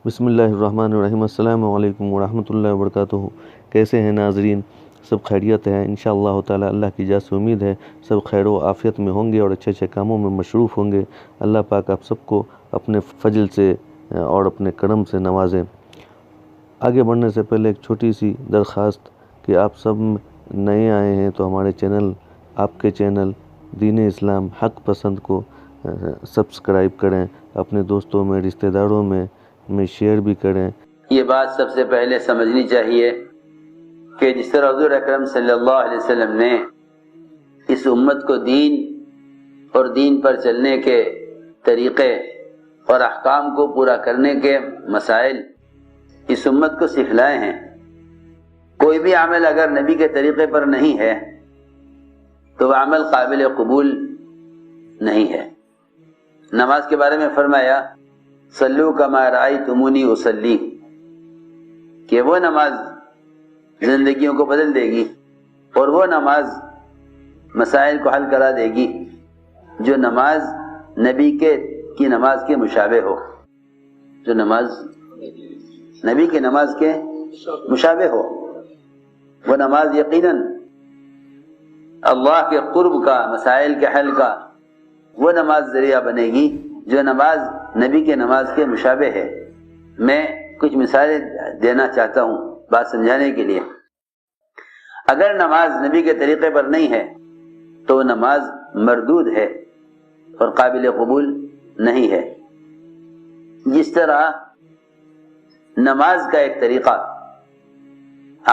بسم اللہ الرحمن الرحیم۔ السلام علیکم ورحمتullah وبرکاتہ۔ کیسے ہیں ناظرین؟ سب خیریت ہے انشاء اللہ تعالی۔ اللہ کی جا سے امید ہے سب خیر و عافیت میں ہوں گے اور اچھے اچھے کاموں میں مصروف ہوں گے۔ اللہ پاک آپ سب کو اپنے فضل سے اور اپنے کرم سے نوازیں۔ آگے بڑھنے سے پہلے ایک چھوٹی سی درخواست کہ آپ سب نئے آئے ہیں تو ہمارے چینل، آپ کے چینل دین اسلام حق پسند کو سبسکرائب کریں، اپنے دوستوں میں، رشتہ داروں میں شیئر بھی کریں۔ یہ بات سب سے پہلے سمجھنی چاہیے کہ جس طرح حضور اکرم صلی اللہ علیہ وسلم نے اس امت کو دین اور دین پر چلنے کے طریقے اور احکام کو پورا کرنے کے مسائل اس امت کو سکھلائے ہیں، کوئی بھی عمل اگر نبی کے طریقے پر نہیں ہے تو وہ عمل قابل قبول نہیں ہے۔ نماز کے بارے میں فرمایا صلو کما رأیتمونی اصلی، کہ وہ نماز زندگیوں کو بدل دے گی اور وہ نماز مسائل کو حل کرا دے گی جو نماز نبی کی نماز کے مشابہ ہو، جو نماز نبی کی نماز کے مشابہ ہو۔ وہ نماز یقیناً اللہ کے قرب کا، مسائل کے حل کا وہ نماز ذریعہ بنے گی جو نماز نبی کے نماز کے مشابہ ہے۔ میں کچھ مثالیں دینا چاہتا ہوں بات سمجھانے کے لیے۔ اگر نماز نبی کے طریقے پر نہیں ہے تو وہ نماز مردود ہے اور قابل قبول نہیں ہے۔ جس طرح نماز کا ایک طریقہ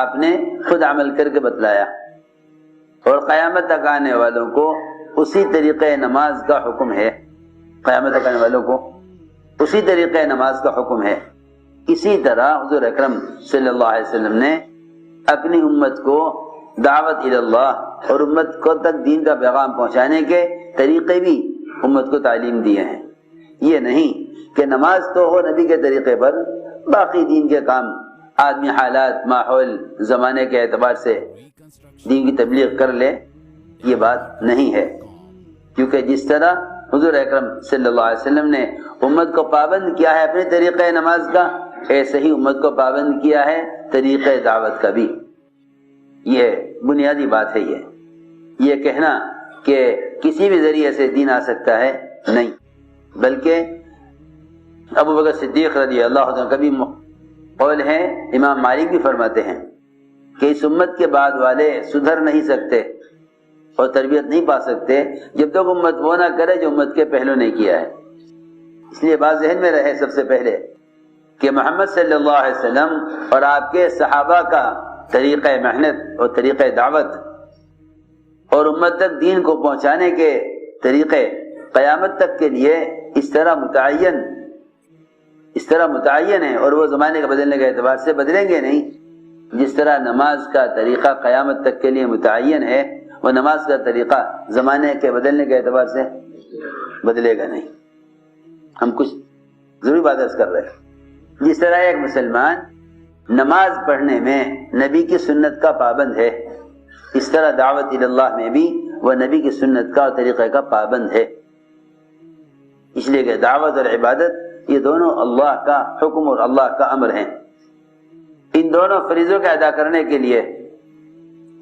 آپ نے خود عمل کر کے بتلایا اور قیامت تک آنے والوں کو اسی طریقے نماز کا حکم ہے، قیامت تک آنے والوں کو اسی طریقے نماز کا حکم ہے۔ اسی طرح حضور اکرم صلی اللہ علیہ وسلم نے اپنی امت کو دعوت اللہ اور امت کو تک دین کا پیغام پہنچانے کے طریقے بھی امت کو تعلیم دیے ہیں۔ یہ نہیں کہ نماز تو ہو نبی کے طریقے پر، باقی دین کے کام آدمی حالات، ماحول، زمانے کے اعتبار سے دین کی تبلیغ کر لے، یہ بات نہیں ہے۔ کیونکہ جس طرح حضور اکرم صلی اللہ علیہ وسلم نے امت کو پابند کیا ہے اپنے طریقہ نماز کا، ایسے ہی امت کو پابند کیا ہے طریقہ دعوت کا بھی۔ یہ بنیادی بات ہے۔ یہ کہنا کہ کسی بھی ذریعے سے دین آ سکتا ہے، نہیں، بلکہ ابو بکر صدیق رضی اللہ عنہ کا بھی قول ہے، امام مالک بھی فرماتے ہیں کہ اس امت کے بعد والے سدھر نہیں سکتے اور تربیت نہیں پا سکتے جب تک امت وہ نہ کرے جو امت کے پہلو نے کیا ہے۔ اس لیے بات ذہن میں رہے سب سے پہلے کہ محمد صلی اللہ علیہ وسلم اور آپ کے صحابہ کا طریقہ محنت اور طریقہ دعوت اور امت تک دین کو پہنچانے کے طریقے قیامت تک کے لیے اس طرح متعین ہے اور وہ زمانے کے بدلنے کے اعتبار سے بدلیں گے نہیں۔ جس طرح نماز کا طریقہ قیامت تک کے لیے متعین ہے، وہ نماز کا طریقہ زمانے کے بدلنے کے اعتبار سے بدلے گا نہیں۔ ہم کچھ ضروری بات عرض کر رہے ہیں۔ جس طرح ایک مسلمان نماز پڑھنے میں نبی کی سنت کا پابند ہے، اس طرح دعوت اللہ میں بھی وہ نبی کی سنت کا اور طریقہ کا پابند ہے۔ اس لیے کہ دعوت اور عبادت یہ دونوں اللہ کا حکم اور اللہ کا امر ہیں۔ ان دونوں فریضوں کا ادا کرنے کے لیے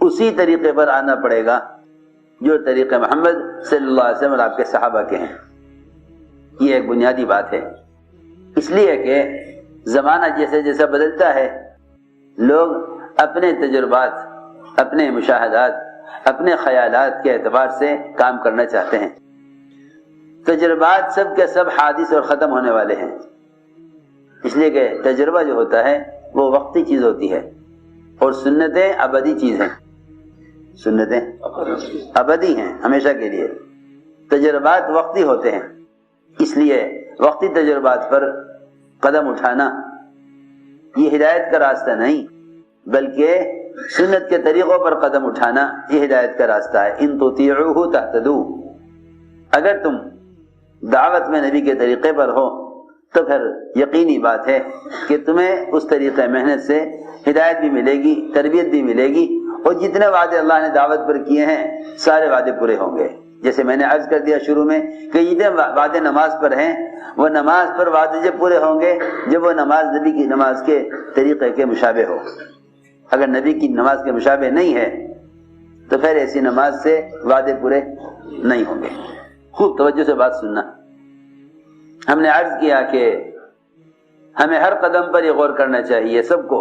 اسی طریقے پر آنا پڑے گا جو طریقہ محمد صلی اللہ علیہ وسلم اور آپ کے صحابہ کے ہیں۔ یہ ایک بنیادی بات ہے۔ اس لیے کہ زمانہ جیسے جیسا بدلتا ہے، لوگ اپنے تجربات، اپنے مشاہدات، اپنے خیالات کے اعتبار سے کام کرنا چاہتے ہیں۔ تجربات سب کے سب حادث اور ختم ہونے والے ہیں، اس لیے کہ تجربہ جو ہوتا ہے وہ وقتی چیز ہوتی ہے اور سنتیں ابدی چیز ہیں۔ سنتیں ابدی ہیں، ہمیشہ کے لیے۔ تجربات وقتی ہوتے ہیں، اس لیے وقتی تجربات پر قدم اٹھانا یہ ہدایت کا راستہ نہیں، بلکہ سنت کے طریقوں پر قدم اٹھانا یہ ہدایت کا راستہ ہے۔ ان تطیعوہ تہتدوا، اگر تم دعوت میں نبی کے طریقے پر ہو تو پھر یقینی بات ہے کہ تمہیں اس طریقے محنت سے ہدایت بھی ملے گی، تربیت بھی ملے گی، اور جتنے وعدے اللہ نے دعوت پر کیے ہیں سارے وعدے پورے ہوں گے۔ جیسے میں نے عرض کر دیا شروع میں کہ جتنے وعدے نماز پر ہیں وہ نماز پر وعدے جب پورے ہوں گے جب وہ نماز نبی کی نماز کے طریقے کے مشابہ ہو. اگر نبی کی نماز کے مشابہ نہیں ہے تو پھر ایسی نماز سے وعدے پورے نہیں ہوں گے. خوب توجہ سے بات سننا. ہم نے عرض کیا کہ ہمیں ہر قدم پر یہ غور کرنا چاہیے سب کو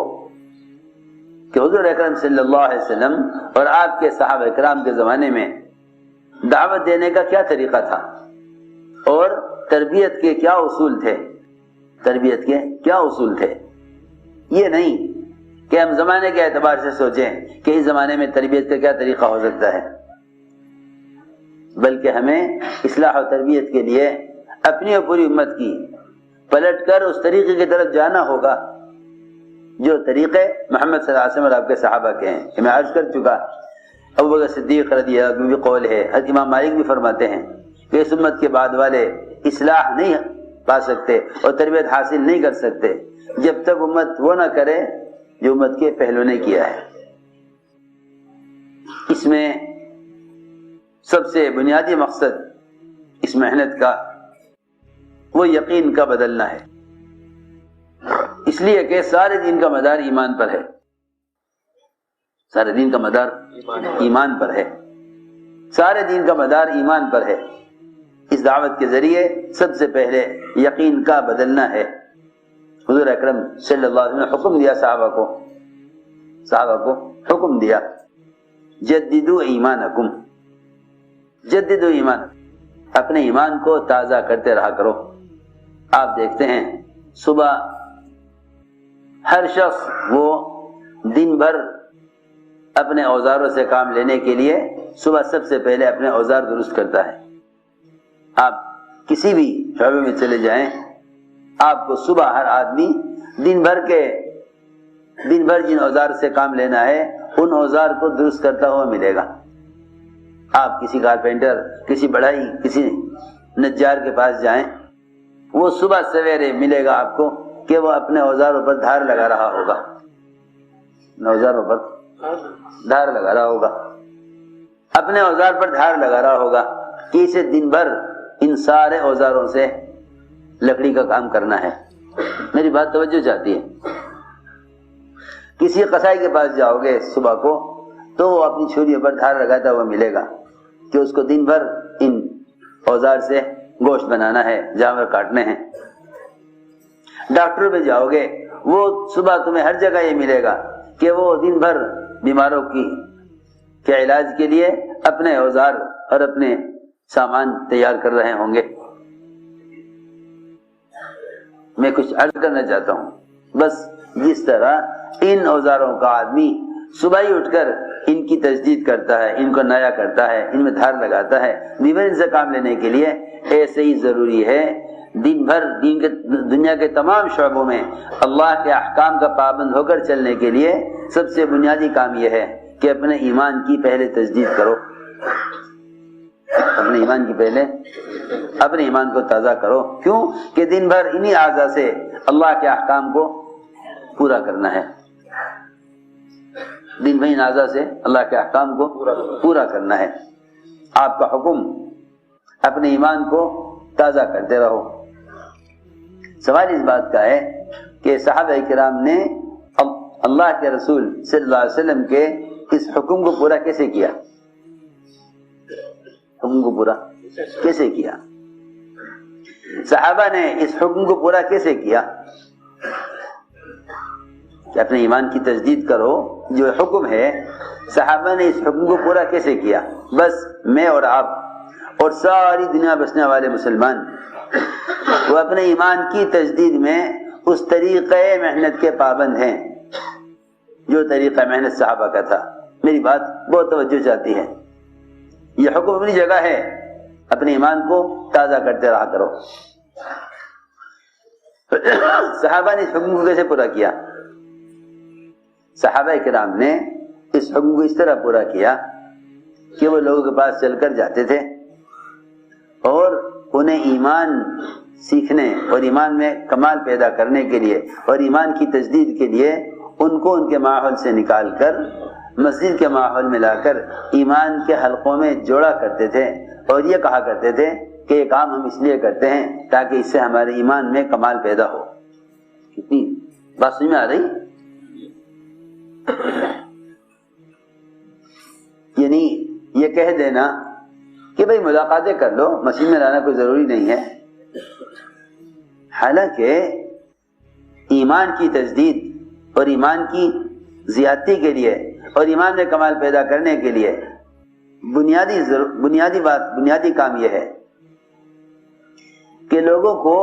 کہ حضور اکرم صلی اللہ علیہ وسلم اور آپ کے صحابہ کرام کے زمانے میں دعوت دینے کا کیا طریقہ تھا اور تربیت کے کیا اصول تھے. تربیت کے کیا اصول تھے. یہ نہیں کہ ہم زمانے کے اعتبار سے سوچیں کہ اس زمانے میں تربیت کا کیا طریقہ ہو سکتا ہے، بلکہ ہمیں اصلاح و تربیت کے لیے اپنی اور پوری امت کی پلٹ کر اس طریقے کی طرف جانا ہوگا جو طریقے محمد صلی اللہ علیہ وسلم اور آپ کے صحابہ کے ہیں. کہ میں عرض کر چکا ابو بکر صدیق رضی اللہ عنہ بھی قول ہے، حضرت امام مالک بھی فرماتے ہیں کہ اس امت کے بعد والے اصلاح نہیں پا سکتے اور تربیت حاصل نہیں کر سکتے جب تک امت وہ نہ کرے جو امت کے پہلو نے کیا ہے. اس میں سب سے بنیادی مقصد اس محنت کا وہ یقین کا بدلنا ہے، اس لیے کہ سارے دین کا مدار ایمان پر ہے. سارے دین کا مدار ایمان پر ہے. سارے دین کا مدار ایمان پر ہے. اس دعوت کے ذریعے سب سے پہلے یقین کا بدلنا ہے. حضور اکرم صلی اللہ علیہ وسلم نے حکم دیا صحابہ کو حکم دیا جددوا ایمانکم، جددوا ایمانکم، اپنے ایمان کو تازہ کرتے رہا کرو. آپ دیکھتے ہیں صبح ہر شخص وہ دن بھر اپنے اوزاروں سے کام لینے کے لیے صبح سب سے پہلے اپنے اوزار درست کرتا ہے. آپ کسی بھی شعبے میں چلے جائیں، آپ کو صبح ہر آدمی دن بھر جن اوزار سے کام لینا ہے ان اوزار کو درست کرتا ہوا ملے گا. آپ کسی کارپینٹر، کسی بڑھائی، کسی نجار کے پاس جائیں، وہ صبح سویرے ملے گا آپ کو کہ وہ اپنے اوزاروں پر دھار لگا رہا ہوگا. اوزاروں پر دھار لگا رہا ہوگا، اپنے اوزار پر دھار لگا رہا ہوگا کہ اسے دن بھر ان سارے اوزاروں سے لکڑی کا کام کرنا ہے. میری بات توجہ چاہتی ہے. کسی قصائی کے پاس جاؤ گے صبح کو تو وہ اپنی چھریوں پر دھار لگاتا ہوا ملے گا کہ اس کو دن بھر ان اوزار سے گوشت بنانا ہے، جانور کاٹنے ہیں. ڈاکٹر پہ جاؤ گے وہ صبح تمہیں ہر جگہ یہ ملے گا کہ وہ دن بھر بیماروں کے علاج کے لیے اپنے اوزار اور اپنے سامان تیار کر رہے ہوں گے. میں کچھ عرض کرنا چاہتا ہوں، بس جس طرح ان اوزاروں کا آدمی صبح ہی اٹھ کر ان کی تجدید کرتا ہے، ان کو نیا کرتا ہے، ان میں دھار لگاتا ہے ان سے کام لینے کے لیے، ایسے ہی ضروری ہے دن بھر دنیا کے تمام شعبوں میں اللہ کے احکام کا پابند ہو کر چلنے کے لیے سب سے بنیادی کام یہ ہے کہ اپنے ایمان کی پہلے تجدید کرو. اپنے ایمان کی پہلے اپنے ایمان کو تازہ کرو. کیوں کہ دن بھر انہی اعضاء سے اللہ کے احکام کو پورا کرنا ہے. دن بھر ان اعضاء سے اللہ کے احکام کو پورا کرنا ہے. آپ کا حکم اپنے ایمان کو تازہ کرتے رہو. سوال اس بات کا ہے کہ صحابہ کرام نے اللہ کے رسول صلی اللہ علیہ وسلم کے اس حکم کو پورا کیسے کیا؟ حکم کو پورا کیسے کیا؟ صحابہ نے اس حکم کو پورا کیسے کیا کہ اپنے ایمان کی تجدید کرو؟ جو حکم ہے صحابہ نے اس حکم کو پورا کیسے کیا؟ بس میں اور آپ اور ساری دنیا بسنے والے مسلمان وہ اپنے ایمان کی تجدید میں اس طریقے محنت کے پابند ہیں جو طریقہ محنت صحابہ کا تھا. میری بات بہت توجہ چاہتی ہے. یہ حکم اپنی جگہ ہے، اپنے ایمان کو تازہ کرتے رہا کرو. صحابہ نے اس حکم کو کیسے پورا کیا؟ صحابہ کرام نے اس حکم کو اس طرح پورا کیا کہ وہ لوگوں کے پاس چل کر جاتے تھے اور انہیں ایمان سیکھنے اور ایمان میں کمال پیدا کرنے کے لیے اور ایمان کی تجدید کے لیے ان کو ان کے ماحول سے نکال کر مسجد کے ماحول میں لا کر ایمان کے حلقوں میں جوڑا کرتے تھے اور یہ کہا کرتے تھے کہ یہ کام ہم اس لیے کرتے ہیں تاکہ اس سے ہمارے ایمان میں کمال پیدا ہو. کتنی بات سمجھ میں آ رہی؟ یعنی یہ کہہ دینا کہ بھئی ملاقاتیں کر لو، مسجد میں لانا کوئی ضروری نہیں ہے، حالانکہ ایمان کی تجدید اور ایمان کی زیادتی کے لیے اور ایمان میں کمال پیدا کرنے کے لیے بنیادی کام یہ ہے کہ لوگوں کو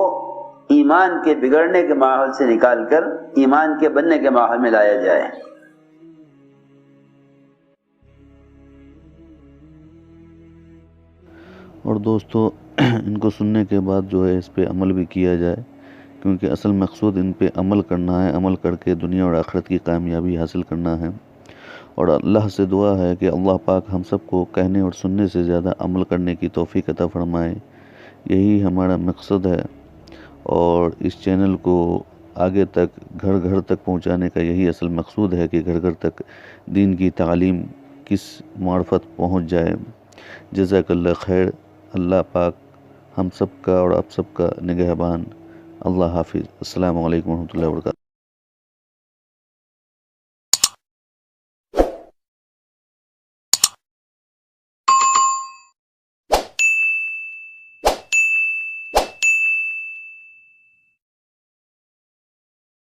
ایمان کے بگڑنے کے ماحول سے نکال کر ایمان کے بننے کے ماحول میں لایا جائے. اور دوستو ان کو سننے کے بعد جو ہے اس پہ عمل بھی کیا جائے، کیونکہ اصل مقصود ان پہ عمل کرنا ہے، عمل کر کے دنیا اور آخرت کی کامیابی حاصل کرنا ہے. اور اللہ سے دعا ہے کہ اللہ پاک ہم سب کو کہنے اور سننے سے زیادہ عمل کرنے کی توفیق عطا فرمائے. یہی ہمارا مقصد ہے، اور اس چینل کو آگے تک گھر گھر تک پہنچانے کا یہی اصل مقصود ہے کہ گھر گھر تک دین کی تعلیم کس معرفت پہنچ جائے. جزاک اللہ خیر. اللہ پاک ہم سب کا اور آپ سب کا نگہبان. اللہ حافظ. السلام علیکم ورحمۃ اللہ وبرکاتہ.